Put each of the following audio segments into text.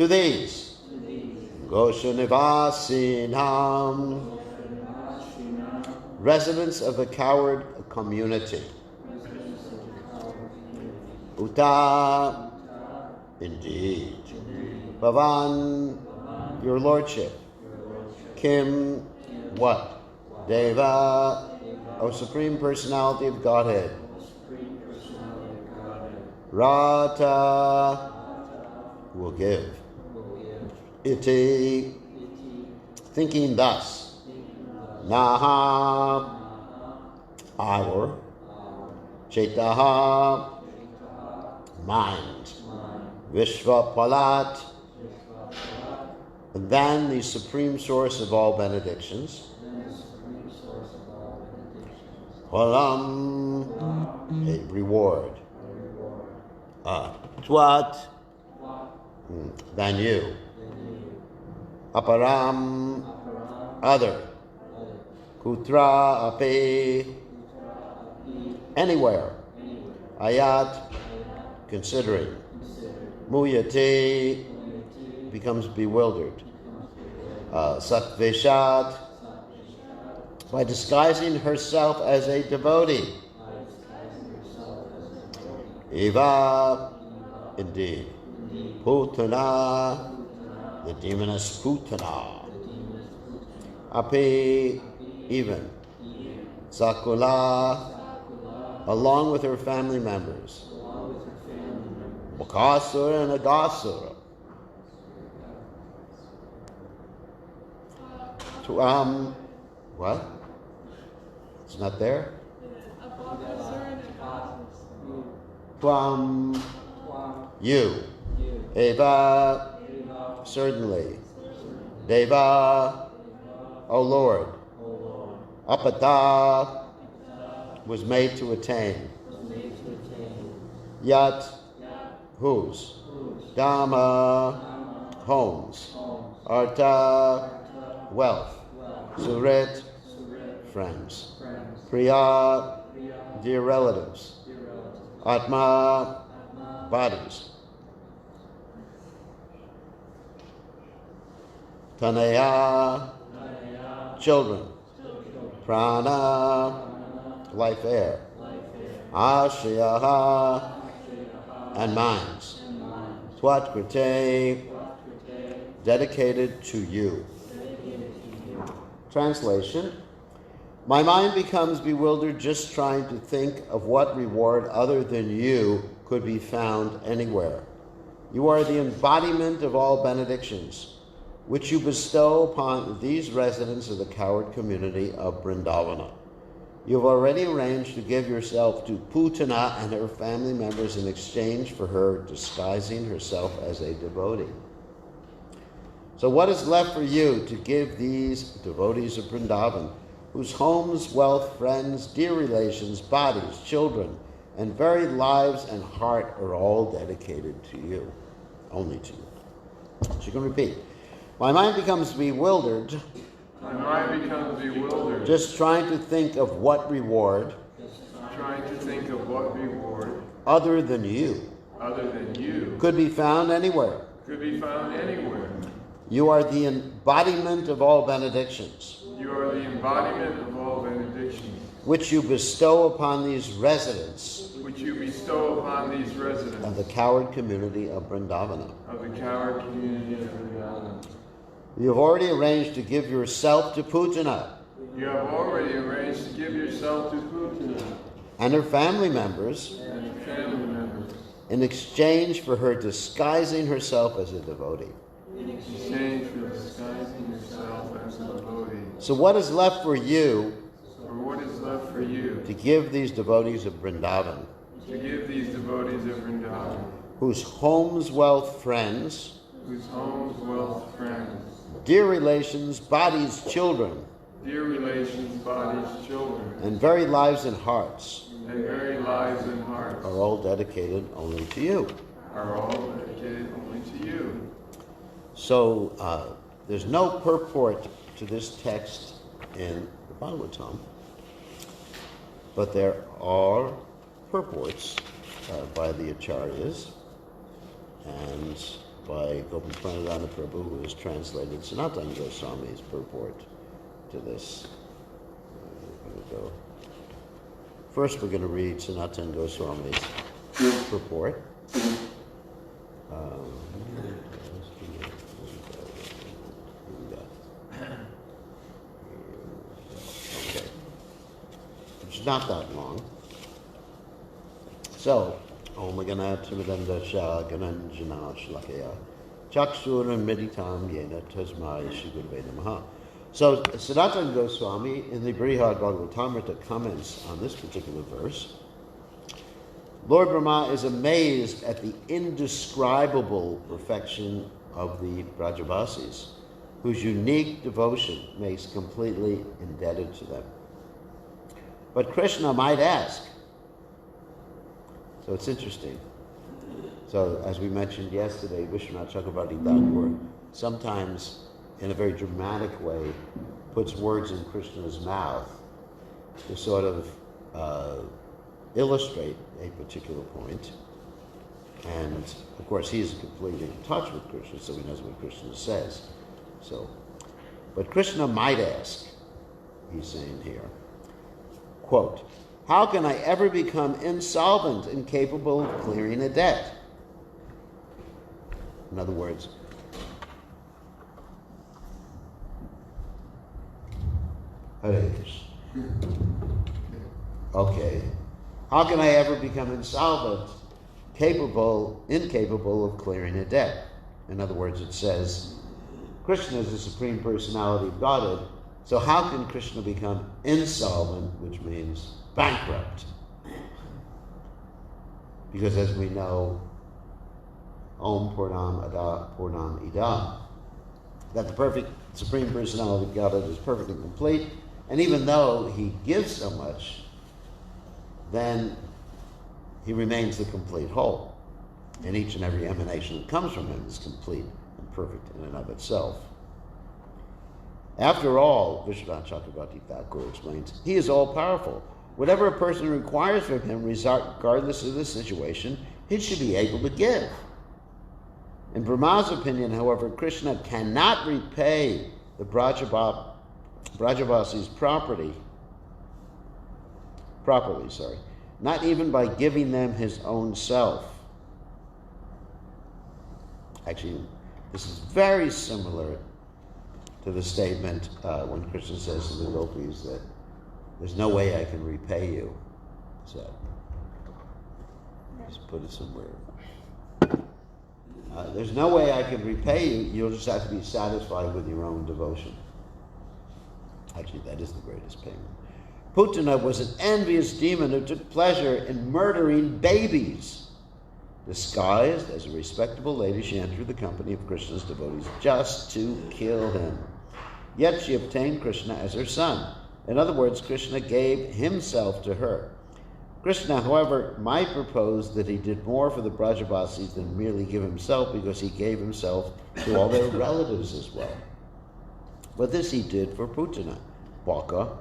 to these. Gosunivasinam, residents of the coward community. Uta, indeed. Bhavan, your lordship. Kim, what? Deva, O Supreme Personality of Godhead. Rata, will give. Iti, thinking thus. Naha, our. Chetaha, mind. Vishvapalat, and then the supreme source of all benedictions. Phalam, a reward. Twat, than you. Aparam, other. Kutra ape, anywhere. Ayat, considering. Muyate, becomes bewildered. Satveshat, by disguising herself as a devotee. Eva, indeed. Putana, the demoness Putana. Api, even. Sakula, along with her family members. Bakasura and Agasura. What? It's not there? You. Eva, certainly. Deva, O Lord. Apata, was made to attain. Yat, whose? Dhamma, homes. Arta, wealth. Surit, friends. Priya, dear relatives. Atma, bodies. Tanaya, children. Prana, life air. Ashyaha, and minds. Twatkrite, dedicated to you. Translation. My mind becomes bewildered just trying to think of what reward other than you could be found anywhere. You are the embodiment of all benedictions, which you bestow upon these residents of the coward community of Vrindavana. You have already arranged to give yourself to Putana and her family members in exchange for her disguising herself as a devotee. So what is left for you to give these devotees of Vrindavan, whose homes, wealth, friends, dear relations, bodies, children, and very lives and heart are all dedicated to you, only to you? She can repeat. My mind becomes bewildered. My mind becomes bewildered. Just trying to think of what reward. Other than you. Could be found anywhere. You are the embodiment of all benedictions. Which you bestow upon these residents. Of the coward community of Vrindavana. You have already arranged to give yourself to Putana. And her family members. In exchange for her disguising herself as a devotee. So what is left for you? To give these devotees of Vrindavan. Whose homes, wealth, friends. Dear relations, bodies, children. And very lives and hearts. Are all dedicated only to you. So there's no purport to this text in the Bhagavatam, but there are purports by the Acharyas, and by Gopi Pranadhana Prabhu, who has translated Sanatana Goswami's purport to this. First, we're going to read Sanatana Goswami's purport. Okay. It's not that long. So, Om Ganata Vidanda Shah Gananjana Shlakaya Chakshur and Meditam Yena Tasmai Shigurve Namaha. So, Sanatana Goswami in the Brihad Bhagavatamrita comments on this particular verse. Lord Brahma is amazed at the indescribable perfection of the Brajavasis, whose unique devotion makes completely indebted to them. But Krishna might ask, so it's interesting. So as we mentioned yesterday, Vishwanath Chakravarti Thakur sometimes in a very dramatic way puts words in Krishna's mouth to sort of illustrate a particular point. And of course he is completely in touch with Krishna, so he knows what Krishna says. So, but Krishna might ask, he's saying here, quote, how can I ever become insolvent, incapable of clearing a debt? In other words, Hare Krishna. Okay. How can I ever become insolvent, incapable of clearing a debt? In other words, it says, Krishna is the Supreme Personality of Godhead, so how can Krishna become insolvent, which means bankrupt? Because as we know, Om Purnam Ada Purnam Idam, that the perfect Supreme Personality of Godhead is perfectly complete, and even though he gives so much, then he remains the complete whole. And each and every emanation that comes from him is complete and perfect in and of itself. After all, Vishwanath Chakravarti Thakur explains, he is all-powerful. Whatever a person requires from him, regardless of the situation, he should be able to give. In Brahma's opinion, however, Krishna cannot repay the Brajavasis properly, not even by giving them his own self. Actually, this is very similar to the statement when Krishna says to the gopis that there's no way I can repay you. So, just put it somewhere. There's no way I can repay you. You'll just have to be satisfied with your own devotion. Actually, that is the greatest payment. Putana was an envious demon who took pleasure in murdering babies. Disguised as a respectable lady, she entered the company of Krishna's devotees just to kill him. Yet she obtained Krishna as her son. In other words, Krishna gave himself to her. Krishna, however, might propose that he did more for the Brajavasis than merely give himself, because he gave himself to all their relatives as well. But this he did for Putana. Baka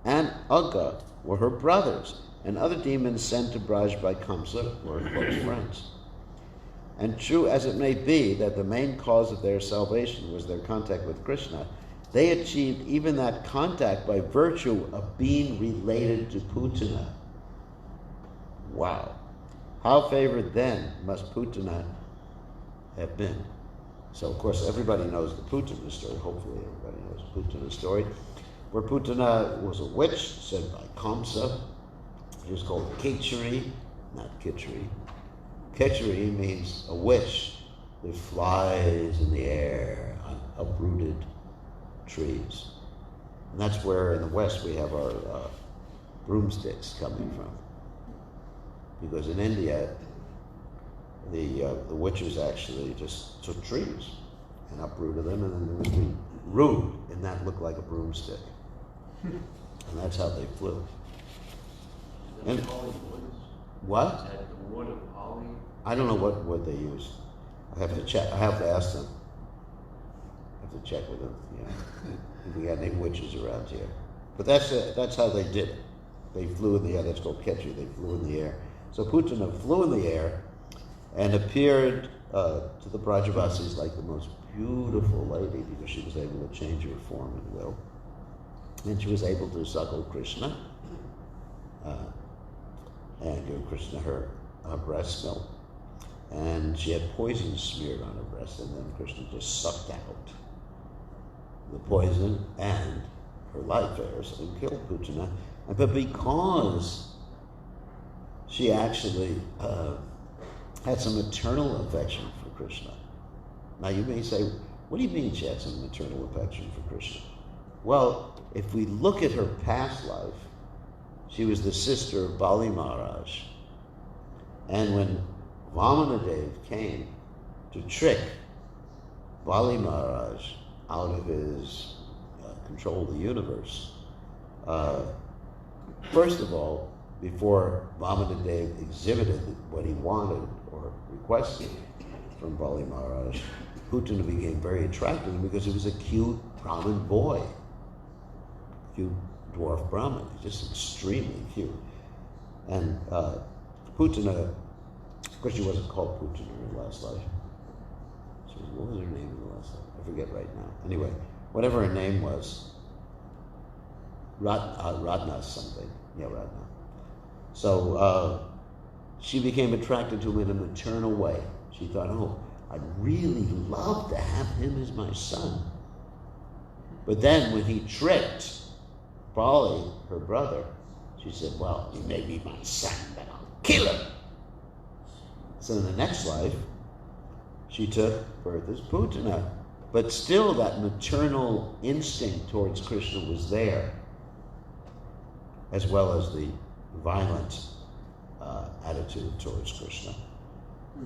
and Agga were her brothers, and other demons sent to Braj by Kamsa were her close friends. And true as it may be that the main cause of their salvation was their contact with Krishna, they achieved even that contact by virtue of being related to Putana. Wow. How favored then must Putana have been? So, of course, everybody knows the Putana story. Hopefully everybody knows the Putana story. Where Putana was a witch sent by Kamsa. She was called Khichari, not Kitchery. Kitchery means a witch that flies in the air on uprooted trees. And that's where in the West we have our broomsticks coming from. Because in India, the witches actually just took trees and uprooted them, and then there was the root, and that looked like a broomstick. And that's how they flew. And what? Is that the wood of holly? I don't know what wood they used. I have to check. I have to ask them. I have to check with them. If we got any witches around here. But that's how they did it. They flew in the air. That's called Ketchy. They flew in the air. So Putana flew in the air and appeared to the Brajavasis like the most beautiful lady because she was able to change her form and will. And she was able to suckle Krishna and give Krishna her breast milk. And she had poison smeared on her breast, and then Krishna just sucked out the poison and her life heirs and killed Putana. But because she actually had some maternal affection for Krishna. Now you may say, what do you mean she had some maternal affection for Krishna? Well, if we look at her past life, she was the sister of Bali Maharaj. And when Vamanadev came to trick Bali Maharaj out of his control of the universe, first of all, before Vamanadev exhibited what he wanted or requested from Bali Maharaj, Putana became very attracted to him because he was a cute Brahmin boy, cute dwarf Brahmin, just extremely cute. And Putana, of course she wasn't called Putana in her last life. What was her name in the last life? I forget right now. Anyway, whatever her name was, Radna something. Yeah, Radna. So she became attracted to him in a maternal way. She thought, oh, I'd really love to have him as my son. But then when he tricked Bali, her brother, she said, well, he may be my son, but I'll kill him. So in the next life, she took birth as Putana. But still that maternal instinct towards Krishna was there, as well as the violent attitude towards Krishna.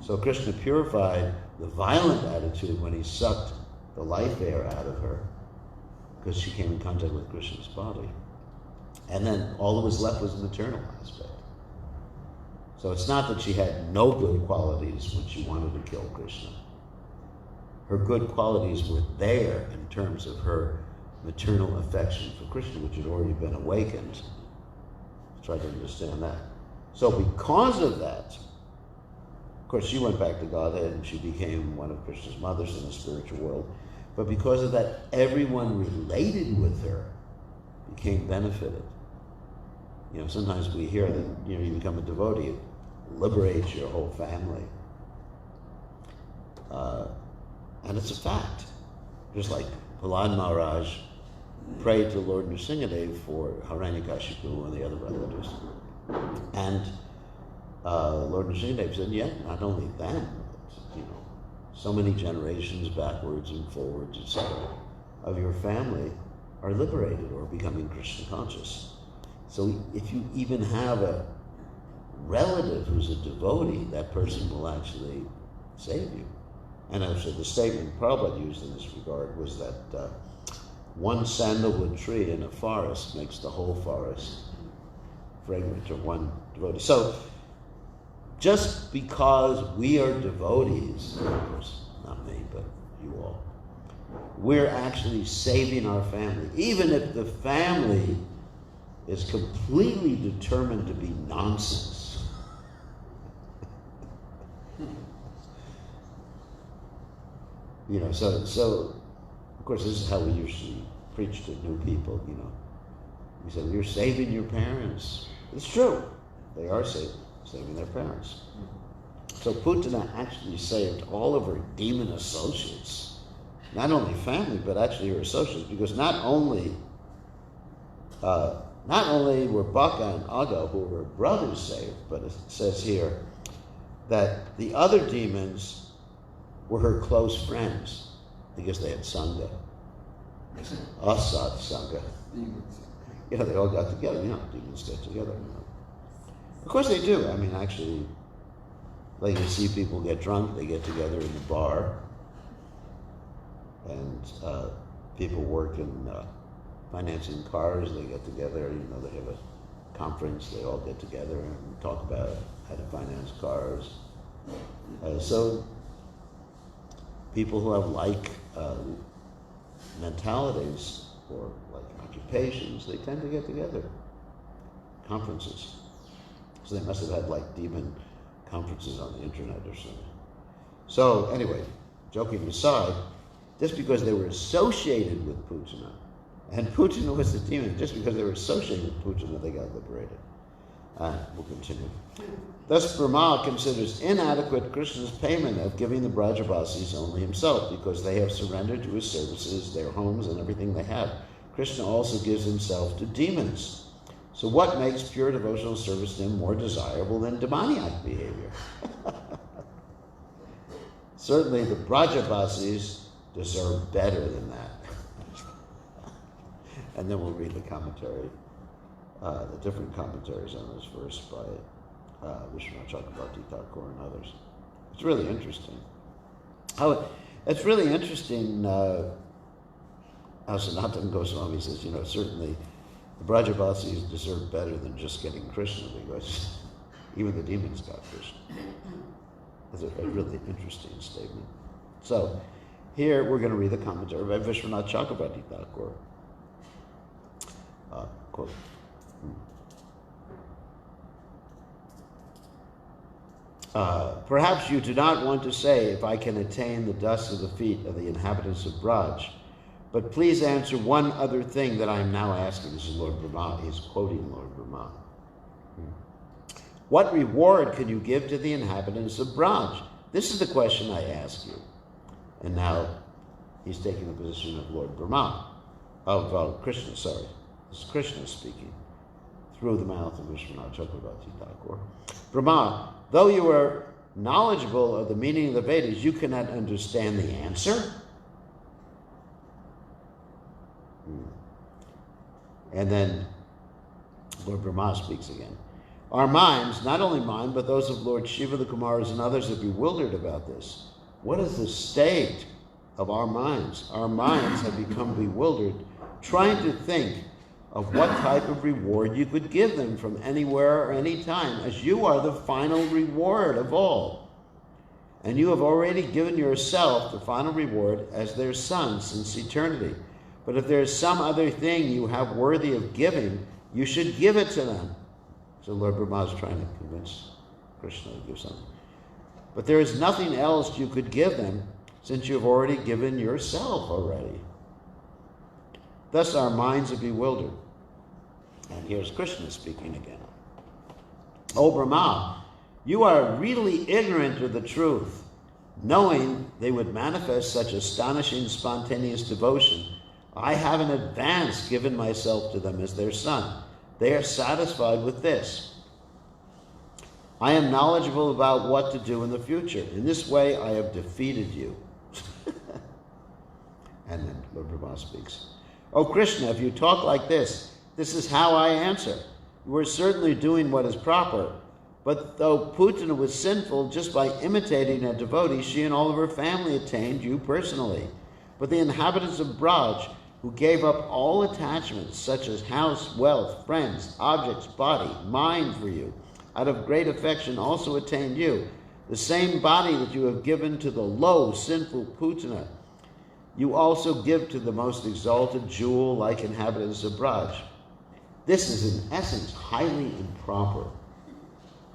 So Krishna purified the violent attitude when he sucked the life air out of her, because she came in contact with Krishna's body. And then all that was left was the maternal aspect. So it's not that she had no good qualities when she wanted to kill Krishna. Her good qualities were there in terms of her maternal affection for Krishna, which had already been awakened. Try to understand that. So because of that, of course she went back to Godhead and she became one of Krishna's mothers in the spiritual world. But because of that, everyone related with her became benefited. You know, sometimes we hear that, you know, you become a devotee, it liberates your whole family. And it's a fact. Just like Prahlad Maharaj prayed to Lord Nrsingadev for Hiranyakashipu and the other relatives. And Lord Nrsingadev said, yeah, not only them, but, you know, so many generations backwards and forwards, etc., of your family are liberated or becoming Krishna conscious. So if you even have a relative who's a devotee, that person will actually save you. And actually the statement Prabhupada used in this regard was that one sandalwood tree in a forest makes the whole forest fragrant, or one devotee. So just because we are devotees, of course, not me, but you all, we're actually saving our family. Even if the family is completely determined to be nonsense. You know, so of course this is how we usually preach to new people, you know. We say, you're saving your parents. It's true. They are saving their parents. So Putana actually saved all of her demon associates. Not only family, but actually her associates, because not only were Baka and Aga, who were brothers, saved, but it says here that the other demons were her close friends, because they had Sangha. Asat Sangha. You know, they all got together. You know, demons get together. You know. Of course they do. I mean, actually, like you see people get drunk, they get together in the bar. And people work in financing cars, they get together, you know, they have a conference, they all get together and talk about how to finance cars. So people who have like mentalities or like occupations, they tend to get together. Conferences. So they must have had like demon conferences on the internet or something. So anyway, joking aside, just because they were associated with Putana, and Putana was the demon, just because they were associated with Putana, they got liberated. We'll continue. Thus, Brahma considers inadequate Krishna's payment of giving the Brajabasis only himself, because they have surrendered to his services, their homes, and everything they have. Krishna also gives himself to demons. So what makes pure devotional service to him more desirable than demoniac behavior? Certainly the Brajabasis deserve better than that. And then we'll read the commentary, the different commentaries on this verse by Vishwanath Chakravarti Thakur and others. It's really interesting. It's really interesting how Sanatana Goswami says, certainly the Brajabasis deserve better than just getting Krishna, because even the demons got Krishna. That's a really interesting statement. So here we're going to read the commentary by Vishwanath Chakravarti Thakur. Quote. Perhaps you do not want to say if I can attain the dust of the feet of the inhabitants of Braj, but please answer one other thing that I am now asking. This is Lord Brahma. He's quoting Lord Brahma. What reward can you give to the inhabitants of Braj? This is the question I ask you. And now he's taking the position of Lord Brahma, of Krishna, sorry. This is Krishna speaking through the mouth of Vishwanath Chakravarti Thakur. Brahma, though you are knowledgeable of the meaning of the Vedas, you cannot understand the answer? And then Lord Brahma speaks again. Our minds, not only mine, but those of Lord Shiva, the Kumaras, and others, are bewildered about this. What is the state of our minds? Our minds have become bewildered, trying to think of what type of reward you could give them from anywhere or any time, as you are the final reward of all. And you have already given yourself the final reward as their son since eternity. But if there is some other thing you have worthy of giving, you should give it to them. So Lord Brahma is trying to convince Krishna to give something. But there is nothing else you could give them, since you have already given yourself already. Thus our minds are bewildered. And here's Krishna speaking again. O Brahma, you are really ignorant of the truth. Knowing they would manifest such astonishing spontaneous devotion, I have in advance given myself to them as their son. They are satisfied with this. I am knowledgeable about what to do in the future. In this way, I have defeated you. And then Lord Brahma speaks. O Krishna, if you talk like this is how I answer. You are certainly doing what is proper. But though Putana was sinful, just by imitating a devotee, she and all of her family attained you personally. But the inhabitants of Braj, who gave up all attachments such as house, wealth, friends, objects, body, mind for you, out of great affection also attained you. The same body that you have given to the low, sinful Putana, you also give to the most exalted jewel-like inhabitants of Braj. This is in essence highly improper.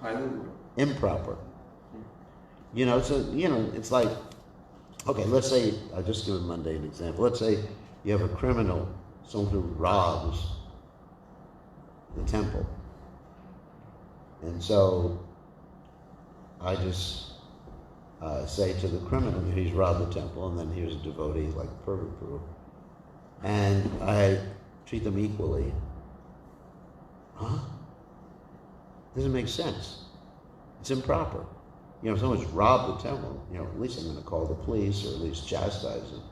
Highly improper. It's like, okay, let's say, I'll just give a mundane example. Let's say you have a criminal, someone who robs the temple. And so I just say to the criminal, he's robbed the temple, and then here's a devotee like Prabhu, and I treat them equally. Huh? Doesn't make sense. It's improper. If someone's robbed the temple, at least I'm going to call the police or at least chastise them.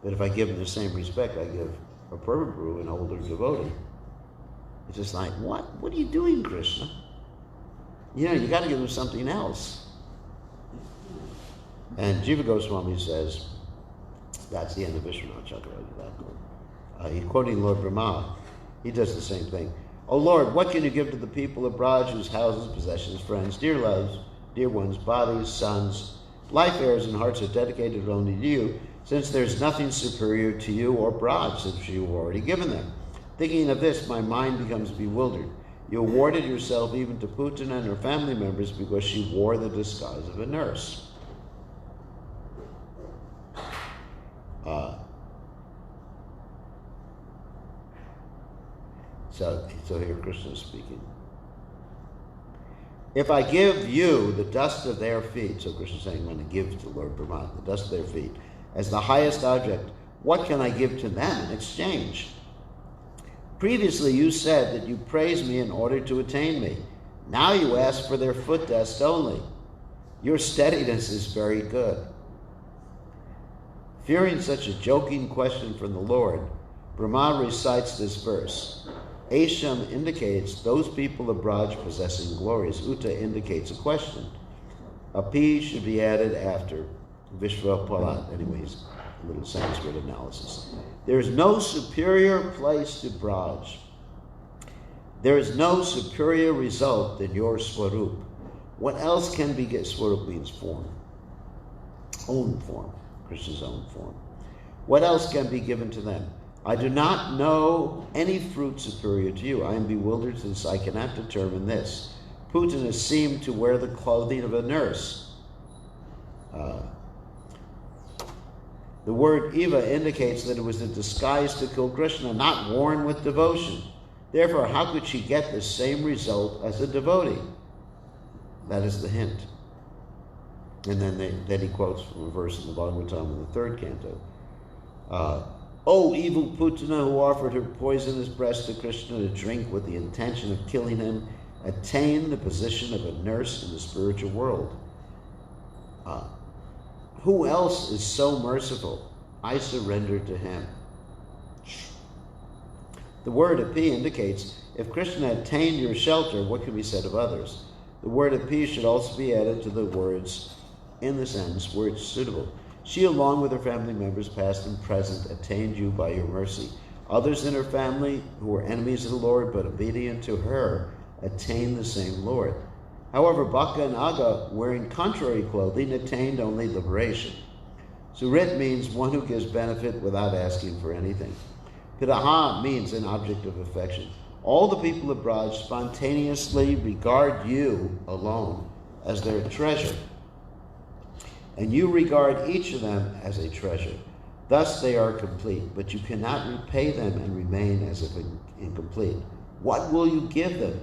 But if I give them the same respect I give a Prabhu, an older devotee, it's just like, what? What are you doing, Krishna? You got to give them something else. And Jiva Goswami says, that's the end of Vishwanath Chakravarti Thakur. He's quoting Lord Brahma. He does the same thing. O Lord, what can you give to the people of Braj, whose houses, possessions, friends, dear loves, dear ones, bodies, sons, life heirs, and hearts are dedicated only to you, since there's nothing superior to you or Braj, since you have already given them? Thinking of this, my mind becomes bewildered. You awarded yourself even to Putana and her family members because she wore the disguise of a nurse. Uh, so here Krishna is speaking. If I give you the dust of their feet, so Krishna is saying, when I give to Lord Brahma the dust of their feet as the highest object, what can I give to them in exchange? Previously you said that you praised me in order to attain me. Now you ask for their foot dust only. Your steadiness is very good. Fearing such a joking question from the Lord, Brahma recites this verse. Asham indicates those people of Braj possessing glories. Uta indicates a question. A P should be added after Vishva Palat. Anyways, a little Sanskrit analysis. There is no superior place to Braj. There is no superior result than your Swarup. What else can be get? Swarup means form. Own form. Krishna's own form. What else can be given to them? I do not know any fruit superior to you. I am bewildered since I cannot determine this. Putana seemed to wear the clothing of a nurse. The word Eva indicates that it was a disguise to kill Krishna, not worn with devotion. Therefore, how could she get the same result as a devotee? That is the hint. And then he quotes from a verse in the Bhagavatam in the third canto. O evil Putana who offered her poisonous breast to Krishna to drink with the intention of killing him, attain the position of a nurse in the spiritual world. Who else is so merciful? I surrender to him. The word api indicates if Krishna attained your shelter, what can be said of others? The word api should also be added to the words in the sentence where it's suitable. She, along with her family members, past and present, attained you by your mercy. Others in her family, who were enemies of the Lord, but obedient to her, attained the same Lord. However, Baka and Aga, wearing contrary clothing, attained only liberation. Surit means one who gives benefit without asking for anything. Pitaha means an object of affection. All the people of Braj spontaneously regard you alone as their treasure, and you regard each of them as a treasure. Thus they are complete, but you cannot repay them and remain as if incomplete. What will you give them?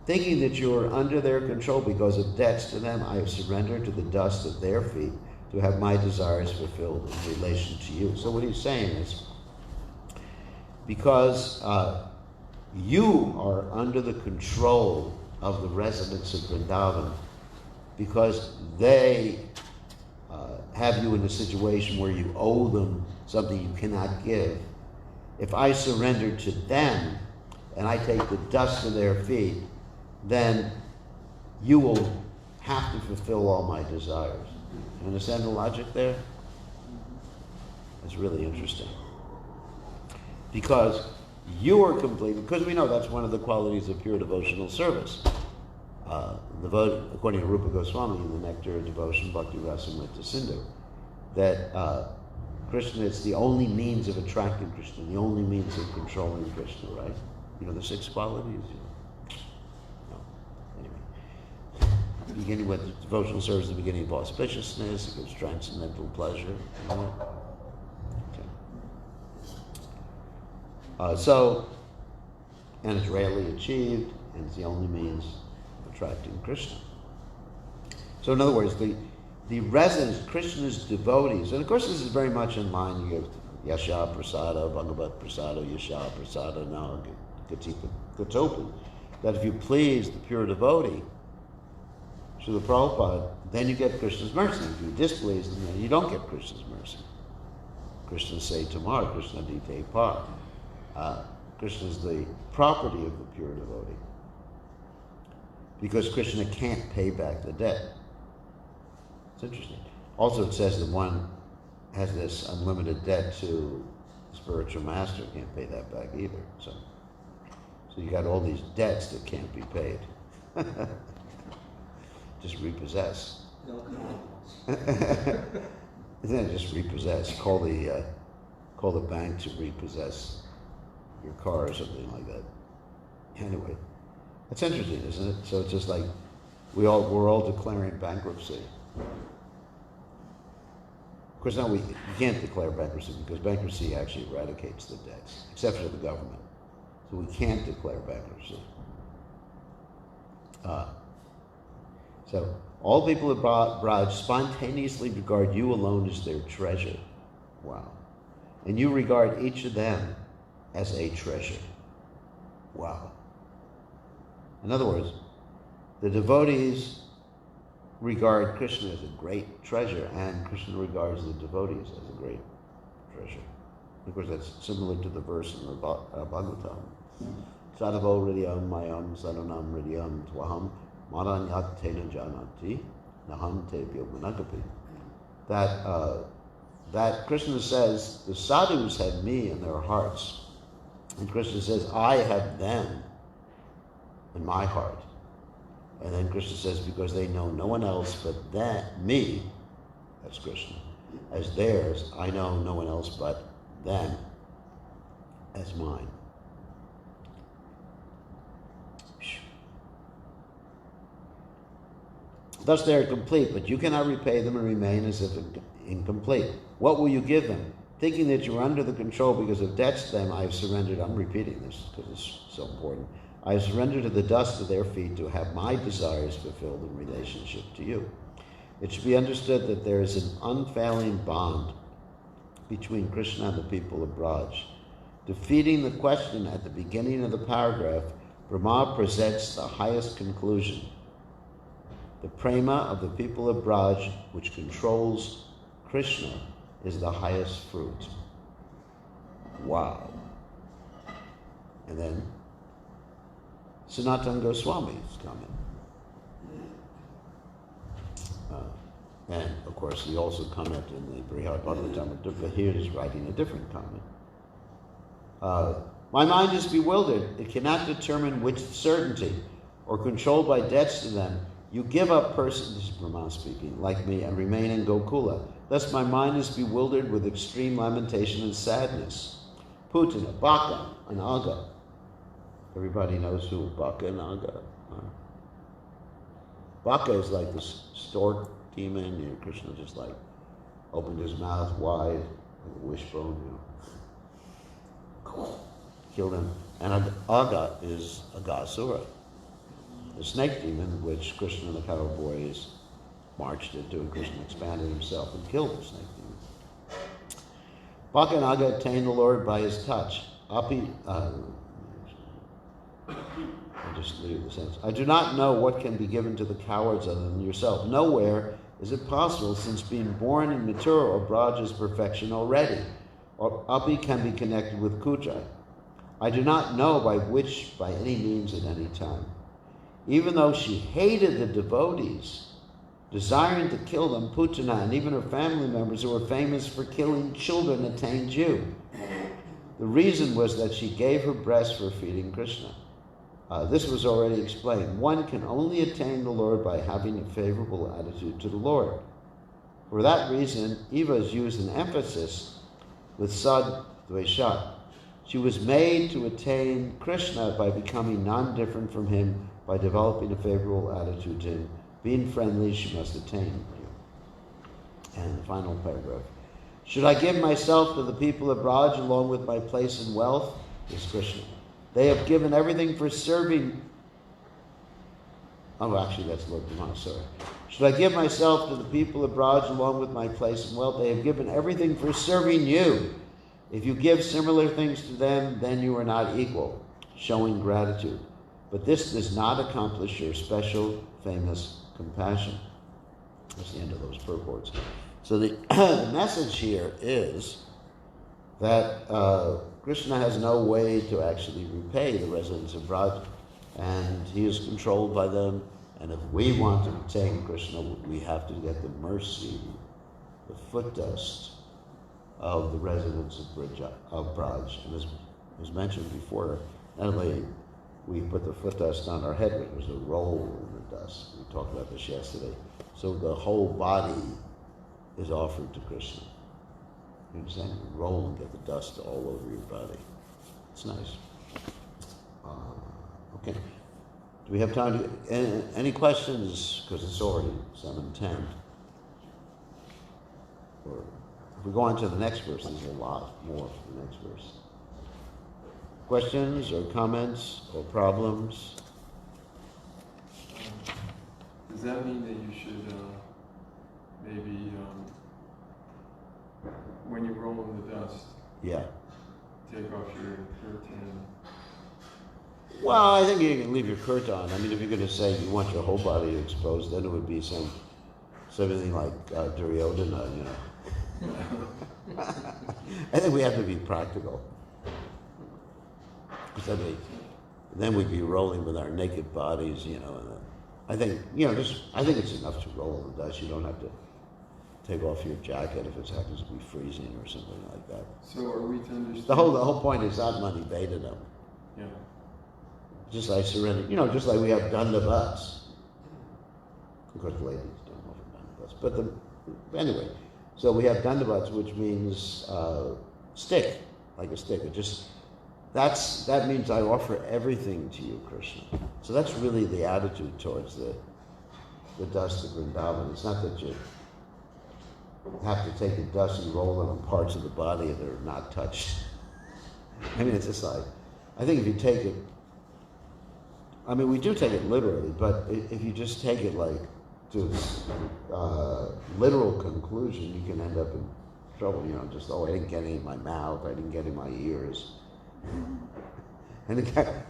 Thinking that you are under their control because of debts to them, I have surrendered to the dust of their feet to have my desires fulfilled in relation to you. So what he's saying is, because you are under the control of the residents of Vrindavan, because they have you in a situation where you owe them something you cannot give. If I surrender to them and I take the dust of their feet, then you will have to fulfill all my desires. You understand the logic there? It's really interesting. Because you are complete, because we know that's one of the qualities of pure devotional service. According to Rupa Goswami in the Nectar of Devotion, Bhakti Rasamrita Sindhu, that Krishna is the only means of attracting Krishna, the only means of controlling Krishna, right? You know the 6 qualities? No. Anyway. Beginning with devotional service, the beginning of auspiciousness, it gives transcendental pleasure. You know okay. And it's rarely achieved, and it's the only means of attracting Krishna. So in other words, the residents, Krishna's devotees, and of course this is very much in line, you give Yasha Prasada, Bhagavat Prasada, Yasha Prasada, now Katopi, that if you please the pure devotee, Srila Prabhupada, then you get Krishna's mercy. If you displease them, then you don't get Krishna's mercy. Krishna say Tamar, Krishna Dite Par. Krishna is the property of the pure devotee. Because Krishna can't pay back the debt. It's interesting. Also it says that one has this unlimited debt to the spiritual master, can't pay that back either. So you got all these debts that can't be paid. Just repossess. Then just repossess. Call the bank to repossess your car or something like that. Anyway, that's interesting, isn't it? So it's just like we're all declaring bankruptcy. Of course, now you can't declare bankruptcy because bankruptcy actually eradicates the debts, except for the government. So we can't declare bankruptcy. So all people abroad spontaneously regard you alone as their treasure. Wow. And you regard each of them as a treasure. Wow. In other words, the devotees regard Krishna as a great treasure, and Krishna regards the devotees as a great treasure. Of course, that's similar to the verse in the Bhagavatam. Sadhavo hridayam mayam sadhanam hridayam twaham maranyat tena janati naham tebhyo managapi. That Krishna says the sadhus have me in their hearts, and Krishna says I have them in my heart. And then Krishna says, because they know no one else but me, that's Krishna, as theirs, I know no one else but them as mine. Thus they are complete, but you cannot repay them and remain as if incomplete. What will you give them? Thinking that you are under the control because of debts to them, I have surrendered. I'm repeating this because it's so important. I have surrendered to the dust of their feet to have my desires fulfilled in relationship to you. It should be understood that there is an unfailing bond between Krishna and the people of Braj. Defeating the question at the beginning of the paragraph, Brahma presents the highest conclusion. The prema of the people of Braj, which controls Krishna, is the highest fruit. Wow. And then Sanatana Goswami's comment. And of course, he also commented in the Brihad Bhagavatam, but here he's writing a different comment. My mind is bewildered. It cannot determine which certainty, or controlled by debts to them. You give up persons, this is Brahma speaking, like me, and remain in Gokula. Thus my mind is bewildered with extreme lamentation and sadness. Putana, Baka, and Aga. Everybody knows who Baka and Aga are. Baka is like this stork demon. Krishna just like opened his mouth wide, like a wishbone, killed him. And Aga is Agasura, the snake demon, which Krishna and the cowboys marched into, and Krishna expanded himself and killed the snake demon. Baka and Aga attained the Lord by his touch. I'll just leave the sentence. I do not know what can be given to the cowards other than yourself. Nowhere is it possible, since being born in Mathura or Braj is perfection already, or Api can be connected with Kuja. I do not know by any means at any time. Even though she hated the devotees, desiring to kill them, Putana and even her family members who were famous for killing children attained you. The reason was that she gave her breast for feeding Krishna. This was already explained. One can only attain the Lord by having a favorable attitude to the Lord. For that reason, Eva is used in emphasis with Sad Dveshat. She was made to attain Krishna by becoming non-different from him, by developing a favorable attitude to him. Being friendly, she must attain you. And the final paragraph. Should I give myself to the people of Braj along with my place and wealth? Is Krishna. They have given everything for serving. Oh, actually, that's Lord Brahma, sorry. Should I give myself to the people of Braj along with my place and wealth? They have given everything for serving you. If you give similar things to them, then you are not equal, showing gratitude. But this does not accomplish your special, famous compassion. That's the end of those purports. So the message here is that Krishna has no way to actually repay the residents of Braj, and he is controlled by them. And if we want to attain Krishna, we have to get the mercy, the foot dust of the residents of Braj. And as was mentioned before, not only we put the foot dust on our head, but it was a roll in the dust. We talked about this yesterday. So the whole body is offered to Krishna. You understand? You roll and get the dust all over your body. It's nice. Okay. Do we have time to... Any questions? Because it's already 7:10. Or If we go on to the next verse, there's a lot more for the next verse. Questions or comments or problems? Does that mean that you should maybe, when you roll in the dust, Yeah. take off your curtain? Well, I think you can leave your kirt on. I mean, if you're going to say you want your whole body exposed, then it would be something like Duryodhana, you know. I think we have to be practical. Because then we'd be rolling with our naked bodies, you know. And I think, I think it's enough to roll in the dust. You don't have to take off your jacket if it happens to be freezing or something like that. So are we to understand? The whole point is Atmani Vedana. Yeah. Just like surrender, just like we have dandavats. Of course, ladies don't offer dandavats, but anyway, so we have dandavats, which means stick, like a stick. That means I offer everything to you, Krishna. So that's really the attitude towards the dust of Vrindavan. It's not that you have to take the dust and roll it on parts of the body that are not touched. I mean, it's just like, I think if you take it, I mean, we do take it literally, but if you just take it like to literal conclusion, you can end up in trouble. Just, I didn't get any in my mouth, I didn't get in my ears. And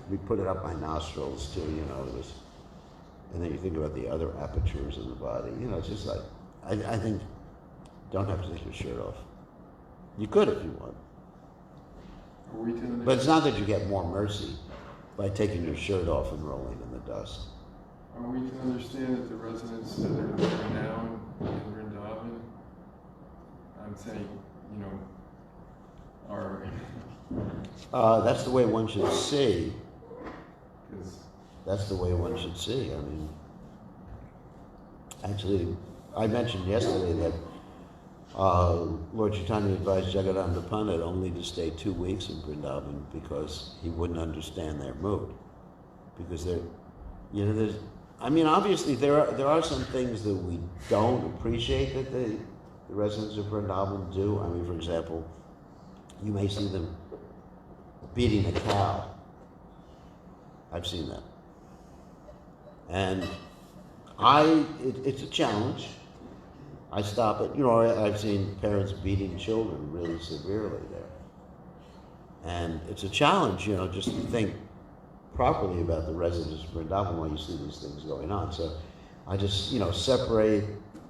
we put it up my nostrils too, and then you think about the other apertures in the body. It's just like, I think, don't have to take your shirt off. You could if you want. But it's not that you get more mercy by taking your shirt off and rolling in the dust. Are we to understand that the residents that are there now in Vrindavan, I'm saying, are... That's the way one should see. 'Cause that's the way one should see. I mean, actually, I mentioned yesterday that Lord Chaitanya advised Jagadananda Pandit only to stay 2 weeks in Vrindavan because he wouldn't understand their mood. Because obviously there are some things that we don't appreciate that the residents of Vrindavan do. I mean, for example, you may see them beating a cow. I've seen that. And it's a challenge. I stop it. I've seen parents beating children really severely there. And it's a challenge, just to think properly about the residents of Vrindavan while you see these things going on. So I just, separate,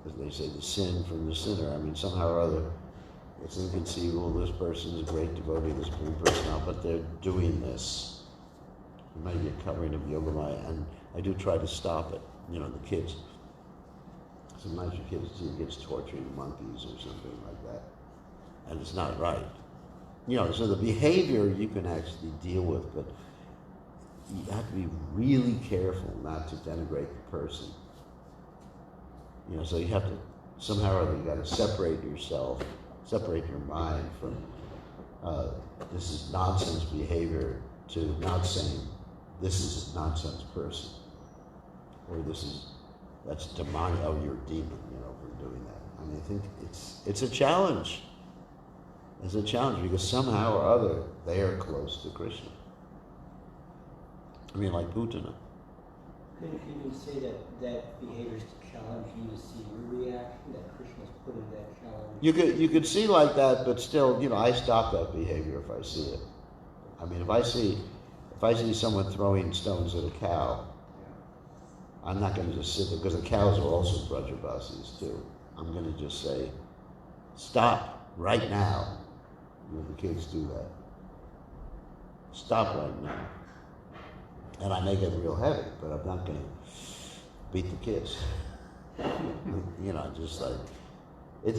as they say, the sin from the sinner. I mean, somehow or other, it's inconceivable. This person is a great devotee, this person now, but they're doing this. It might be a covering of Yogamaya, and I do try to stop it. The kids. Sometimes your kids see kids torturing monkeys or something like that, and it's not right. So the behavior you can actually deal with, but you have to be really careful not to denigrate the person. So you have to somehow or other you got to separate yourself, separate your mind from this is nonsense behavior to not saying this is a nonsense person, or that's demonic. Oh, you're a demon, for doing that. I mean, I think it's a challenge. It's a challenge because somehow or other they are close to Krishna. I mean, like Putana. Couldn't you say that behavior is to challenge you to see your reaction, that Krishna's put in that challenge? You could see like that, but still, I stop that behavior if I see it. I mean, if I see someone throwing stones at a cow, I'm not going to just sit there, because the cows are also Brajavasis too. I'm going to just say, stop right now. The kids do that. Stop right now. And I may get real heavy, but I'm not going to beat the kids. Just like it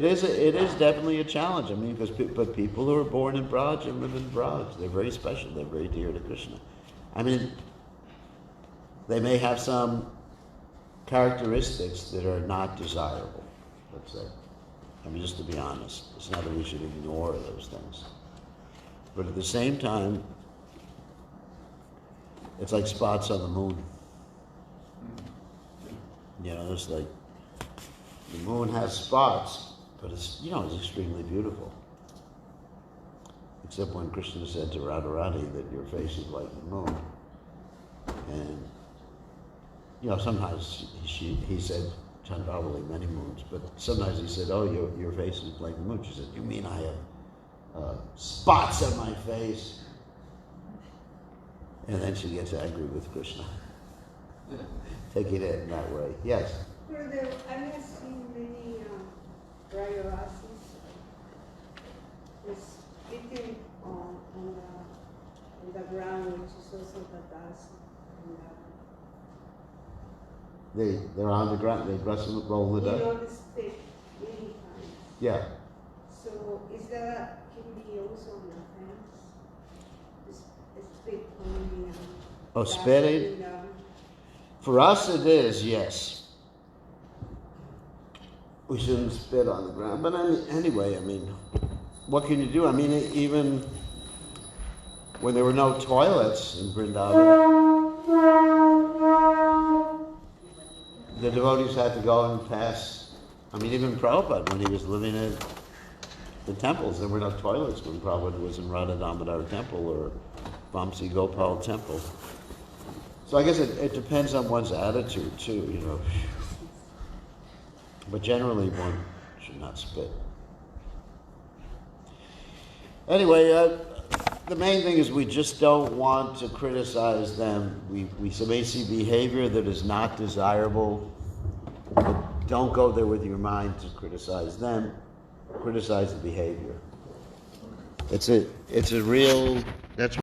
is definitely a challenge. I mean, but people who are born in Braj and live in Braj, they're very special. They're very dear to Krishna. I mean, they may have some characteristics that are not desirable. Let's say. I mean, just to be honest, it's not that we should ignore those things, but at the same time, it's like spots on the moon. It's like the moon has spots, But it's, it's extremely beautiful. Except when Krishna said to Radharani that your face is like the moon. And, sometimes he said Chandravali many moons, but sometimes he said, oh, your face is like the moon. She said, you mean I have spots on my face? And then she gets angry with Krishna. Taking it in that way. Yes? Brother, I have seen many Rayavasis spitting on the ground, which is also the dust. They're on the ground, they roll the dust? They spit many times. Yeah. So is that can be also on the hands? Spit on the Oh, dust spitting? in the- For us it is, yes. We shouldn't spit on the ground. But anyway, what can you do? Even when there were no toilets in Vrindavan, the devotees had to go and pass. Even Prabhupada, when he was living in the temples, there were no toilets when Prabhupada was in Radha Damodar temple or Vamsi Gopal temple. So I guess it depends on one's attitude too, But generally one should not spit. Anyway, the main thing is we just don't want to criticize them. We may see behavior that is not desirable, but don't go there with your mind to criticize them. Criticize the behavior. It's a real, that's